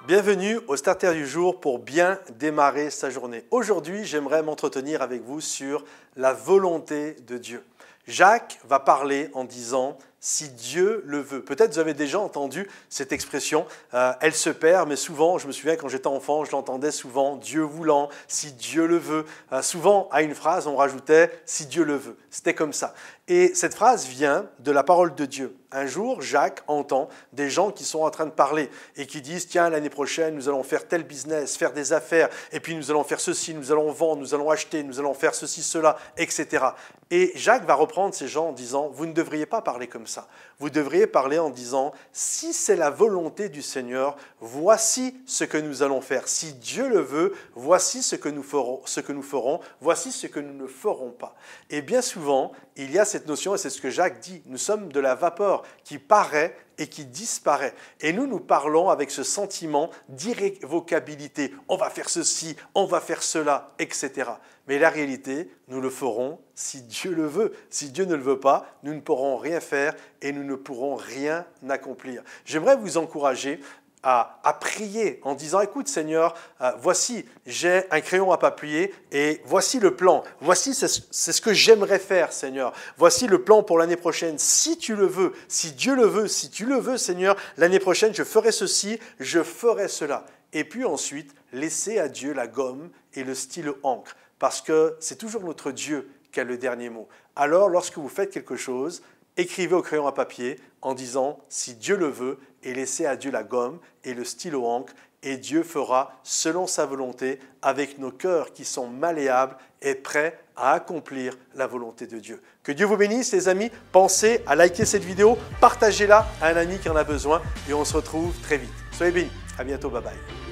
Bienvenue au Starter du jour pour bien démarrer sa journée. Aujourd'hui, j'aimerais m'entretenir avec vous sur la volonté de Dieu. Jacques va parler en disant « si Dieu le veut ». Peut-être vous avez déjà entendu cette expression, elle se perd, mais souvent, je me souviens quand j'étais enfant, je l'entendais souvent « Dieu voulant »,« si Dieu le veut ». Souvent, à une phrase, on rajoutait « si Dieu le veut ». C'était comme ça. Et cette phrase vient de la parole de Dieu. Un jour, Jacques entend des gens qui sont en train de parler et qui disent « Tiens, l'année prochaine, nous allons faire tel business, faire des affaires, et puis nous allons faire ceci, nous allons vendre, nous allons acheter, nous allons faire ceci, cela, etc. » Et Jacques va reprendre ces gens en disant « Vous ne devriez pas parler comme ça. Vous devriez parler en disant « Si c'est la volonté du Seigneur, voici ce que nous allons faire. Si Dieu le veut, voici ce que nous ferons, voici ce que nous ne ferons pas. » Et bien souvent, il y a cette notion, et c'est ce que Jacques dit, nous sommes de la vapeur qui paraît et qui disparaît. Et nous parlons avec ce sentiment d'irrévocabilité. On va faire ceci, on va faire cela, etc. Mais la réalité, nous le ferons si Dieu le veut. Si Dieu ne le veut pas, nous ne pourrons rien faire et nous ne pourrons rien accomplir. J'aimerais vous encourager à prier en disant « Écoute Seigneur, voici, j'ai un crayon à papier et voici le plan. Voici, c'est ce que j'aimerais faire Seigneur. Voici le plan pour l'année prochaine. Si tu le veux, si Dieu le veut, si tu le veux Seigneur, l'année prochaine je ferai ceci, je ferai cela. » Et puis ensuite, laisser à Dieu la gomme et le stylo encre parce que c'est toujours notre Dieu qui a le dernier mot. Alors, lorsque vous faites quelque chose, écrivez au crayon à papier en disant « si Dieu le veut » et laissez à Dieu la gomme et le stylo encre et Dieu fera selon sa volonté avec nos cœurs qui sont malléables et prêts à accomplir la volonté de Dieu. Que Dieu vous bénisse les amis, pensez à liker cette vidéo, partagez-la à un ami qui en a besoin et on se retrouve très vite. Soyez bénis, à bientôt, bye bye.